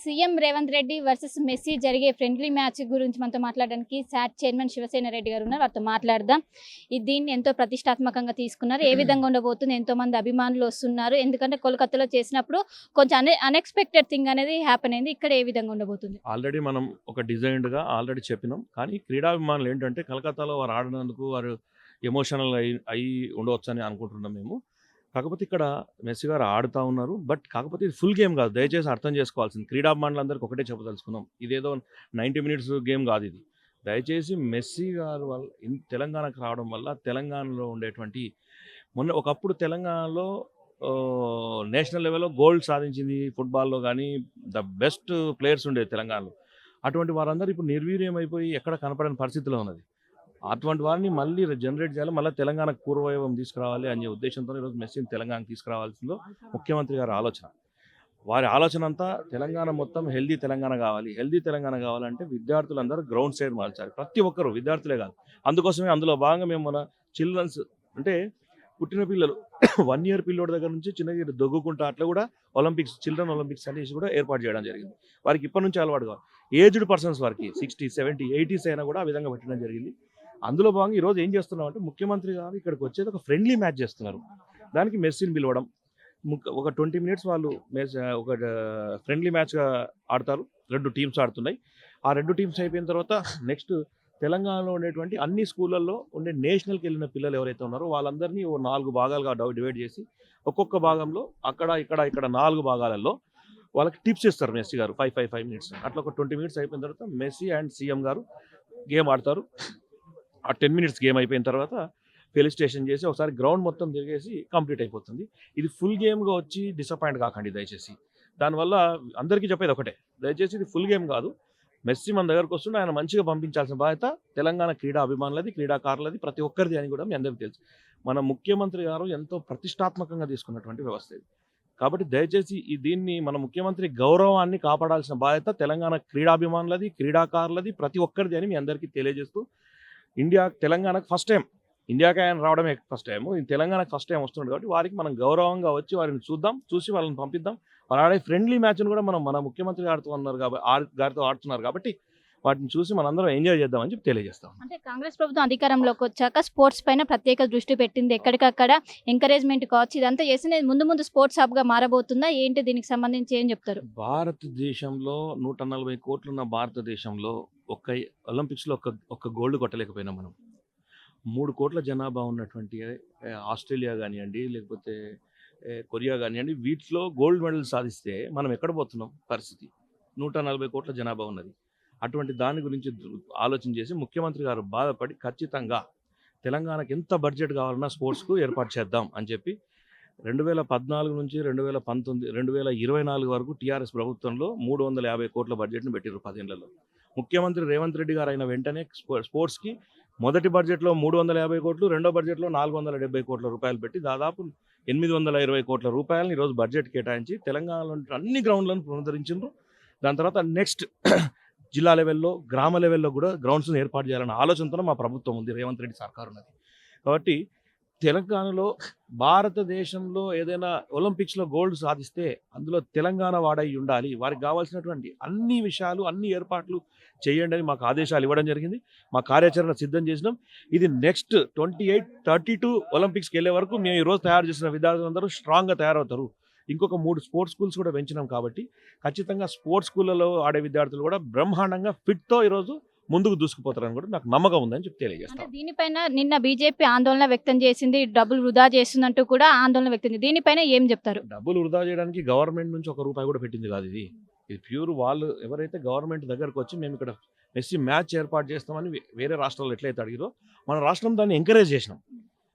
CM Revanth Reddy versus Messi జరిగే friendly match గురించి మనతో మాట్లాడడానికి సాట్ చైర్మన్ శివసేన రెడ్డి గారు ఉన్నారు. వారితో మాట్లాడదాం. దీన్ని ఎంతో ప్రతిష్టాత్మకంగా తీసుకున్నారు. ఏ విధంగా ఉండబోతుంది? ఎంతో మంది అభిమానులు వస్తున్నారు. ఎందుకంటే కోల్కతాలో చేసినప్పుడు కొంచెం అన్ఎక్స్పెక్టెడ్ థింగ్ అనేది హ్యాపెన్ అయింది. ఇక్కడ ఏ విధంగా ఉండబోతుంది? ఆల్రెడీ మనం ఒక డిజైన్డ్గా ఆల్రెడీ చెప్పినాం. కానీ క్రీడాభిమానులు ఏంటంటే కలకత్తాలో వారు ఆడినందుకు వారు ఎమోషనల్ అయి ఉండవచ్చు అని అనుకుంటున్నాం మేము. కాకపోతే ఇక్కడ మెస్సీ గారు ఆడుతూ ఉన్నారు. బట్ కాకపోతే ఇది ఫుల్ గేమ్ కాదు. దయచేసి అర్థం చేసుకోవాల్సింది. క్రీడాభిమానులందరికీ ఒకటే చెప్పదలుచుకున్నాం. ఇదేదో 90 మినిట్స్ గేమ్ కాదు ఇది. దయచేసి మెస్సీ గారు వల్ల తెలంగాణకు రావడం వల్ల తెలంగాణలో ఉండేటువంటి ఒకప్పుడు తెలంగాణలో నేషనల్ లెవెల్లో గోల్డ్ సాధించింది ఫుట్బాల్లో, కానీ ద బెస్ట్ ప్లేయర్స్ ఉండేది తెలంగాణలో. అటువంటి వారందరూ ఇప్పుడు నిర్వీర్యం అయిపోయి ఎక్కడ కనపడని పరిస్థితిలో ఉన్నది. అటువంటి వారిని మళ్ళీ జనరేట్ చేయాలి, మళ్ళీ తెలంగాణకు పూర్వవైభవం తీసుకురావాలి అనే ఉద్దేశంతో ఈరోజు మెస్సీని తెలంగాణకు తీసుకురావాల్సిందో ముఖ్యమంత్రి గారి ఆలోచన. వారి ఆలోచన అంతా తెలంగాణ మొత్తం హెల్దీ తెలంగాణ కావాలి. హెల్దీ తెలంగాణ కావాలంటే విద్యార్థులందరూ గ్రౌండ్ సైడ్ మార్చాలి. ప్రతి ఒక్కరు, విద్యార్థులే కాదు. అందుకోసమే అందులో భాగంగా మేము మన చిల్డ్రన్స్ అంటే పుట్టిన పిల్లలు 1 year పిల్లోడి దగ్గర నుంచి చిన్నగా దొగ్గుకుంటా అట్లా కూడా చిల్డ్రన్ ఒలింపిక్స్ అనేసి కూడా ఏర్పాటు చేయడం జరిగింది. వారికి ఇప్పటి నుంచి అలవాటు కావాలి. ఏజ్డ్ పర్సన్స్ వారికి 60, 70, 80s అయినా కూడా ఆ విధంగా పెట్టడం జరిగింది. అందులో భాగంగా ఈరోజు ఏం చేస్తున్నాం అంటే ముఖ్యమంత్రి గారు ఇక్కడికి వచ్చేది ఒక ఫ్రెండ్లీ మ్యాచ్ చేస్తున్నారు. దానికి మెస్సీని పిలవడం, ఒక 20 minutes వాళ్ళు ఒక ఫ్రెండ్లీ మ్యాచ్గా ఆడతారు. 2 teams ఆడుతున్నాయి. ఆ 2 teams అయిపోయిన తర్వాత నెక్స్ట్ తెలంగాణలో ఉండేటువంటి అన్ని స్కూళ్ళల్లో ఉండే నేషనల్కి వెళ్ళిన పిల్లలు ఎవరైతే ఉన్నారో వాళ్ళందరినీ 4 భాగాలుగా డివైడ్ చేసి ఒక్కొక్క భాగంలో అక్కడ ఇక్కడ 4 భాగాలలో వాళ్ళకి టిప్స్ ఇస్తారు మెస్సీ గారు 5 minutes. అట్లా ఒక 20 minutes అయిపోయిన తర్వాత మెస్సీ అండ్ సీఎం గారు గేమ్ ఆడతారు. ఆ 10 minutes గేమ్ అయిపోయిన తర్వాత ఫెలిస్టేషన్ చేసి ఒకసారి గ్రౌండ్ మొత్తం తిరిగేసి కంప్లీట్ అయిపోతుంది. ఇది ఫుల్ గేమ్గా వచ్చి డిసప్పాయింట్ కాకండి దయచేసి. దానివల్ల అందరికీ చెప్పేది ఒకటే, దయచేసి ఇది ఫుల్ గేమ్ కాదు. మెస్సీ మన దగ్గరకు వస్తుంటే ఆయన మంచిగా పంపించాల్సిన బాధ్యత తెలంగాణ క్రీడా అభిమానులది, క్రీడాకారులది, ప్రతి ఒక్కరిది అని కూడా మీ అందరికీ తెలుసు. మన ముఖ్యమంత్రి గారు ఎంతో ప్రతిష్టాత్మకంగా తీసుకున్నటువంటి వ్యవస్థ ఇది. కాబట్టి దయచేసి దీన్ని మన ముఖ్యమంత్రి గౌరవాన్ని కాపాడాల్సిన బాధ్యత తెలంగాణ క్రీడాభిమానులది, క్రీడాకారులది, ప్రతి ఒక్కరిది అని మీ అందరికీ తెలియజేస్తూ, తెలంగాణకు ఫస్ట్ టైం, ఇండియాకి ఆయన రావడమే ఫస్ట్ టైం, తెలంగాణకు ఫస్ట్ టైం వస్తుంది కాబట్టి వారికి మనం గౌరవంగా వచ్చి వారిని చూసి వాళ్ళని పంపిద్దాం. వాళ్ళు ఆడే ఫ్రెండ్లీ మ్యాచ్ను కూడా మన ముఖ్యమంత్రి గారితో ఆడుతున్నారు కాబట్టి వాటిని చూసి మనందరం ఎంజాయ్ చేద్దామని చెప్పి తెలియజేస్తాం. అంటే కాంగ్రెస్ ప్రభుత్వం అధికారంలోకి వచ్చాక స్పోర్ట్స్ పైన ప్రత్యేక దృష్టి పెట్టింది. ఎక్కడికక్కడ ఎంకరేజ్మెంట్ కావచ్చు, ఇదంతా చేసింది. ముందు స్పోర్ట్స్ హబ్గా మారబోతుందా ఏంటి? దీనికి సంబంధించి ఏం చెప్తారు? భారతదేశంలో 140 కోట్లు ఉన్న భారతదేశంలో ఒలింపిక్స్లో ఒక్క గోల్డ్ కొట్టలేకపోయినాం మనం. 3 కోట్ల జనాభా ఉన్నటువంటి ఆస్ట్రేలియా కానివ్వండి, లేకపోతే కొరియా కానివ్వండి, వీటిలో గోల్డ్ మెడల్ సాధిస్తే మనం ఎక్కడ పోతున్నాం? పరిస్థితి 140 కోట్ల జనాభా ఉన్నది. అటువంటి దాని గురించి ఆలోచన చేసి ముఖ్యమంత్రి గారు బాధపడి ఖచ్చితంగా తెలంగాణకి ఎంత బడ్జెట్ కావాలన్నా స్పోర్ట్స్కు ఏర్పాటు చేద్దాం అని చెప్పి 2014 నుంచి 2024 వరకు టీఆర్ఎస్ ప్రభుత్వంలో 350 కోట్ల బడ్జెట్ను పెట్టారు 10 ఏళ్లలో. ముఖ్యమంత్రి రేవంత్ రెడ్డి గారు అయిన వెంటనే స్పోర్ట్స్కి మొదటి బడ్జెట్లో 350 కోట్లు, రెండో బడ్జెట్లో 470 కోట్ల రూపాయలు పెట్టి దాదాపు 820 కోట్ల రూపాయలను ఈరోజు బడ్జెట్ కేటాయించి తెలంగాణలో అన్ని గ్రౌండ్లను పునరుద్ధరించారు. దాని తర్వాత నెక్స్ట్ జిల్లా లెవెల్లో, గ్రామ లెవెల్లో కూడా గ్రౌండ్స్ను ఏర్పాటు చేయాలన్న ఆలోచనతో మా ప్రభుత్వం ఉంది, రేవంత్ రెడ్డి సర్కారు ఉన్నది. కాబట్టి తెలంగాణలో భారతదేశంలో ఏదైనా ఒలింపిక్స్లో గోల్డ్ సాధిస్తే అందులో తెలంగాణ వాడై ఉండాలి. వారికి కావాల్సినటువంటి అన్ని విషయాలు, అన్ని ఏర్పాట్లు చేయండి అని మాకు ఆదేశాలు ఇవ్వడం జరిగింది. మా కార్యాచరణ సిద్ధం చేసినాం. ఇది నెక్స్ట్ 28, 32 ఒలింపిక్స్కి వెళ్ళే వరకు మేము ఈరోజు తయారు చేసిన విద్యార్థులందరూ స్ట్రాంగ్గా తయారవుతారు. ఇంకొక 3 స్పోర్ట్స్ స్కూల్స్ కూడా పెంచినాం కాబట్టి ఖచ్చితంగా స్పోర్ట్స్ స్కూళ్ళలో ఆడే విద్యార్థులు కూడా బ్రహ్మాండంగా ఫిట్తో ఈరోజు ముందుకు దూసుకుపోతారని కూడా నాకు నమ్మకం ఉందని చెప్పి తెలియజేస్తాను. దీనిపైన నిన్న బీజేపీ ఆందోళన వ్యక్తం చేసింది, డబ్బులు వృధా చేస్తుందంటూ కూడా ఆందోళన వ్యక్తం చేసింది. దీనిపైన ఏం చెప్తారు? డబ్బులు వృధా చేయడానికి గవర్నమెంట్ నుంచి ₹1 కూడా పెట్టింది కాదు. ఇది ప్యూర్ వాళ్ళు ఎవరైతే గవర్నమెంట్ దగ్గరకు వచ్చి మేము ఇక్కడ మెస్సీ మ్యాచ్ ఏర్పాటు చేస్తామని వేరే రాష్ట్రాల్లో ఎట్లయితే అడిగారో మన రాష్ట్రం దాన్ని ఎంకరేజ్ చేసినాం.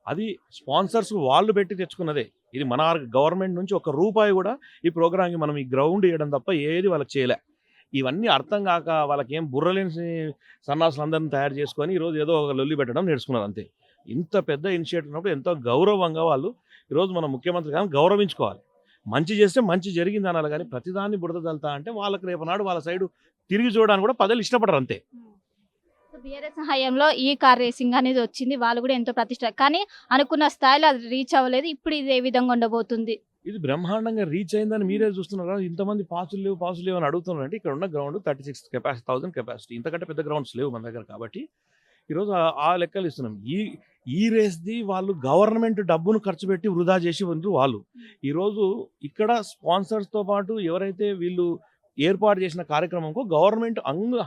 అది స్పాన్సర్స్ వాళ్ళు పెట్టి తెచ్చుకున్నదే. ఇది మన గవర్నమెంట్ నుంచి ₹1 కూడా ఈ ప్రోగ్రామ్కి మనం ఈ గ్రౌండ్ ఇవ్వడం తప్ప ఏది వాళ్ళకి చేయలే. ఇవన్నీ అర్థం కాక వాళ్ళకి ఏం బుర్రలేని సన్నాసులందరినీ తయారు చేసుకొని ఈరోజు ఏదో ఒక లొల్లి పెట్టడం నేర్చుకున్నారు అంతే. ఇంత పెద్ద ఇనిషియేటివ్ ఉన్నప్పుడు ఎంతో గౌరవంగా వాళ్ళు ఈరోజు మన ముఖ్యమంత్రి గారిని గౌరవించుకోవాలి. మంచి చేస్తే మంచి జరిగింది అనాలి, కానీ ప్రతిదాన్ని బురద తల్తా అంటే వాళ్ళకి రేపు నాడు వాళ్ళ సైడు తిరిగి చూడడానికి కూడా ప్రజలు ఇష్టపడరు అంతే. బీఆర్ఎస్ హయాంలో ఈ కార్ రేసింగ్ అనేది వచ్చింది, వాళ్ళు కూడా ఎంతో ప్రతిష్ట, కానీ అనుకున్న స్థాయిలో అది రీచ్ అవ్వలేదు. ఇప్పుడు ఇది ఏ విధంగా ఉండబోతుంది? ఇది బ్రహ్మాండంగా రీచ్ అయిందని మీరే చూస్తున్నారా? ఇంతమంది పాసులు లేవు అని అడుగుతున్నారంటే ఇక్కడ ఉన్న గ్రౌండ్ 36,000 కెపాసిటీ. ఇంతకంటే పెద్ద గ్రౌండ్స్ లేవు మన దగ్గర. కాబట్టి ఈరోజు ఆ లెక్కలు ఇస్తున్నాం. ఈ రేస్ది వాళ్ళు గవర్నమెంట్ డబ్బును ఖర్చు పెట్టి వృధా చేసి ఉండరు వాళ్ళు. ఈరోజు ఇక్కడ స్పాన్సర్స్తో పాటు ఎవరైతే వీళ్ళు ఏర్పాటు చేసిన కార్యక్రమంకు గవర్నమెంట్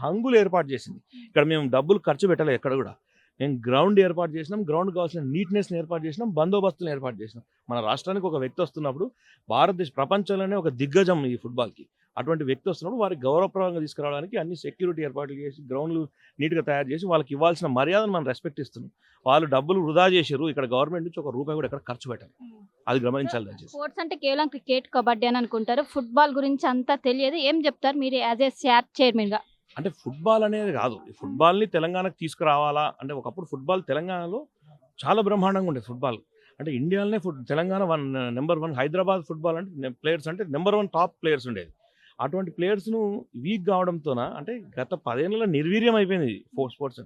హంగులు ఏర్పాటు చేసింది. ఇక్కడ మేము డబ్బులు ఖర్చు పెట్టలేదు ఎక్కడ కూడా. మేము గ్రౌండ్ ఏర్పాటు చేసినాం, గ్రౌండ్ కావాల్సిన నీట్నెస్ని ఏర్పాటు చేసినాం, బందోబస్తులను ఏర్పాటు చేసినాం. మన రాష్ట్రానికి ఒక వ్యక్తి వస్తున్నప్పుడు ప్రపంచంలోనే ఒక దిగ్గజం ఈ ఫుట్బాల్కి. అటువంటి వ్యక్తి వస్తున్నప్పుడు వారికి గౌరవప్రదంగా తీసుకురావడానికి అన్ని సెక్యూరిటీ ఏర్పాట్లు చేసి గ్రౌండ్లు నీట్గా తయారు చేసి వాళ్ళకి ఇవ్వాల్సిన మర్యాదను మనం రెస్పెక్ట్ ఇస్తున్నాం. వాళ్ళు డబ్బులు వృధా చేశారు. ఇక్కడ గవర్నమెంట్ నుంచి ₹1 కూడా ఎక్కడ ఖర్చు పెట్టారు. అది గమనించాలి దయచేసి. స్పోర్ట్స్ అంటే కేవలం క్రికెట్, కబడ్డీ అని అనుకుంటారు. ఫుట్బాల్ గురించి అంతా తెలియదు. ఏం చెప్తారు మీరు యాజ్ ఏ శాట్ చైర్మన్గా? అంటే ఫుట్బాల్ అనేది కాదు, ఈ ఫుట్బాల్ని తెలంగాణకు తీసుకురావాలా అంటే ఒకప్పుడు ఫుట్బాల్ తెలంగాణలో చాలా బ్రహ్మాండంగా ఉండేది. ఫుట్బాల్ అంటే ఇండియాలోనే తెలంగాణ నెంబర్ 1 హైదరాబాద్ ఫుట్బాల్ అంటే ప్లేయర్స్ అంటే నెంబర్ 1 టాప్ ప్లేయర్స్ ఉండేది. అటువంటి ప్లేయర్స్ను వీక్ కావడంతోన అంటే గత 10 ఏళ్ళలో నిర్వీర్యం అయిపోయింది స్పోర్ట్స్.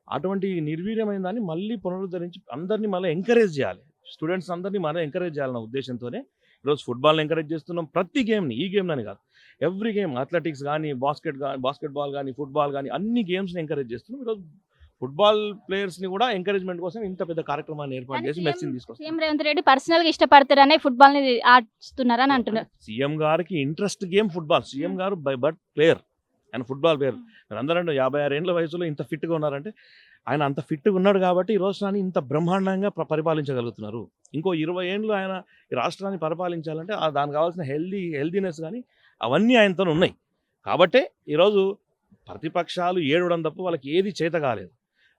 అటువంటి నిర్వీర్యమైన దాన్ని మళ్ళీ పునరుద్ధరించి అందరినీ మళ్ళీ ఎంకరేజ్ చేయాలి. స్టూడెంట్స్ అందరినీ మళ్ళీ ఎంకరేజ్ చేయాలన్న ఉద్దేశంతోనే ఈరోజు ఫుట్బాల్ని ఎంకరేజ్ చేస్తున్నాం. ప్రతి గేమ్ని, ఈ గేమ్ని కాదు, ఎవ్రీ గేమ్, అథ్లెటిక్స్ కానీ, బాస్కెట్బాల్ కానీ, ఫుట్బాల్ కానీ అన్ని గేమ్స్ని ఎంకరేజ్ చేస్తున్నాం. ఈరోజు ఫుట్బాల్ ప్లేయర్స్ని కూడా ఎంకరేజ్మెంట్ కోసం ఇంత పెద్ద కార్యక్రమాన్ని ఏర్పాటు చేసి మెస్సీని తీసుకొస్తాం. సీఎం రేవంత్ రెడ్డి పర్సనల్గా ఇష్టపడతారనే ఫుట్బాల్ని ఆడుతున్నారని అంటున్నారు. సీఎం గారికి ఇంట్రెస్ట్ గేమ్ ఫుట్బాల్. సీఎం గారు బై బర్త్ ప్లేయర్, ఆయన ఫుట్బాల్ ప్లేయర్. మీరు అందరూ 56 ఏళ్ళ వయసులో ఇంత ఫిట్గా ఉన్నారంటే ఆయన అంత ఫిట్గా ఉన్నాడు కాబట్టి ఈ రాష్ట్రాన్ని ఇంత బ్రహ్మాండంగా పరిపాలించగలుగుతున్నారు. ఇంకో 20 ఏళ్ళు ఆయన ఈ రాష్ట్రాన్ని పరిపాలించాలంటే దానికి కావాల్సిన హెల్దీనెస్ కానీ అవన్నీ ఆయనతో ఉన్నాయి. కాబట్టే ఈరోజు ప్రతిపక్షాలు ఏడవడం తప్ప వాళ్ళకి ఏది చేత కాలేదు.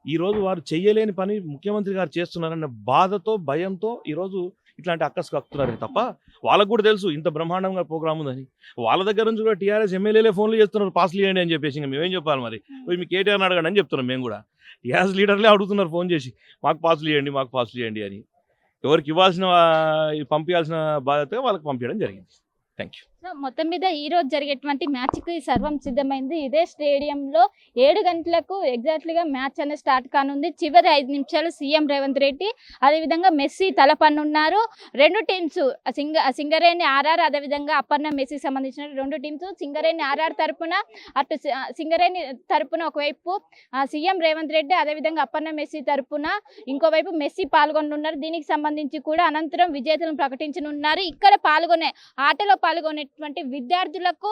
ఈరోజు వారు చెయ్యలేని పని ముఖ్యమంత్రి గారు చేస్తున్నారన్న బాధతో, భయంతో ఈరోజు ఇట్లాంటి అక్కసు కక్కుతున్నారు తప్ప వాళ్ళకు కూడా తెలుసు ఇంత బ్రహ్మాండంగా ప్రోగ్రామ్ ఉందని. వాళ్ళ దగ్గర నుంచి కూడా టీఆర్ఎస్ ఎమ్మెల్యేలే ఫోన్లు చేస్తున్నారు, పాస్లు చేయండి అని చెప్పేసి. ఇంకా మేమేం చెప్పాలి మరి? మీ కేటీఆర్ని అడగండి అని చెప్తున్నాం. మేము కూడా టీఆర్ఎస్ లీడర్లే అడుగుతున్నారు ఫోన్ చేసి, మాకు పాస్లు చేయండి అని. ఎవరికి ఇవ్వాల్సిన పంపించాల్సిన బాధ్యతగా వాళ్ళకి పంపించడం జరిగింది. Thank you. సో మొత్తం మీద ఈ రోజు జరిగేటువంటి మ్యాచ్కి సర్వం సిద్ధమైంది. ఇదే స్టేడియంలో 7 గంటలకు ఎగ్జాక్ట్లీగా మ్యాచ్ అనేది స్టార్ట్ కానుంది. చివరి 5 నిమిషాలు సీఎం రేవంత్ రెడ్డి, అదేవిధంగా మెస్సీ తలపన్నున్నారు. 2 టీమ్స్ సింగరేణి ఆర్ఆర్, అదేవిధంగా అపర్ణ మెస్సీకి సంబంధించిన 2 టీమ్స్. సింగరేణి ఆర్ఆర్ తరపున, అటు సింగరేణి తరపున ఒకవైపు సీఎం రేవంత్ రెడ్డి, అదేవిధంగా అపర్ణ మెస్సీ తరపున ఇంకోవైపు మెస్సీ పాల్గొనున్నారు. దీనికి సంబంధించి కూడా అనంతరం విజేతలను ప్రకటించనున్నారు. ఇక్కడ ఆటలో పాల్గొనేటువంటి విద్యార్థులకు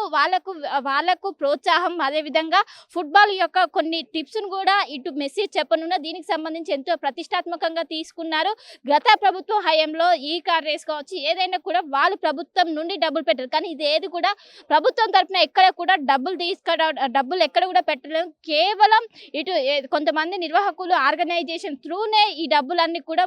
వాళ్ళకు ప్రోత్సాహం, అదేవిధంగా ఫుట్బాల్ యొక్క కొన్ని టిప్స్ను కూడా ఇటు మెస్సీ చెప్పనున్న. దీనికి సంబంధించి ఎంతో ప్రతిష్టాత్మకంగా తీసుకున్నారు. గత ప్రభుత్వం హయాంలో ఈ కార్ రేస్ కావచ్చు, ఏదైనా కూడా వాళ్ళు ప్రభుత్వం నుండి డబ్బులు పెట్టారు. కానీ ఇది ఏది కూడా ప్రభుత్వం తరఫున ఎక్కడ కూడా డబ్బులు ఎక్కడ కూడా పెట్టలేదు. కేవలం ఇటు కొంతమంది నిర్వాహకులు ఆర్గనైజేషన్ త్రూనే ఈ డబ్బులన్నీ కూడా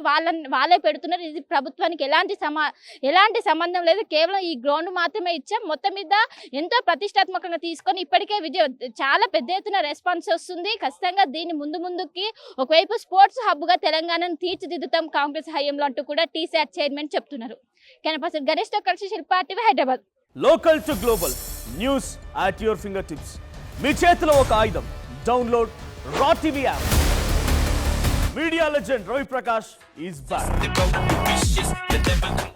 వాళ్ళే పెడుతున్నారు. ఇది ప్రభుత్వానికి ఎలాంటి సంబంధం లేదు. కేవలం ఈ గ్రౌండ్ మాత్రమే ఇచ్చాం. మొత్తం మీద ఎంతో ప్రతిష్టాత్మకంగా తీసుకొని ఇప్పటికే చాలా పెద్ద ఎత్తున రెస్పాన్స్ వస్తుంది. ఖచ్చితంగా దీన్ని ముందుకి ఒకవైపు స్పోర్ట్స్ హబ్గా తెలంగాణను తీర్చిదిద్దుతాం కాంగ్రెస్ హయాంలో అంటూ కూడా టీశాట్ చైర్మన్ చెప్తున్నారు. కెనపర్సన్ గణేష్ తో కలిసి Shilpa TV Hyderabad. Local to global news at your finger tips. మీ చేతిలో ఒక ఆయుధం. Download R TV app. Media legend Ravi Prakash is back.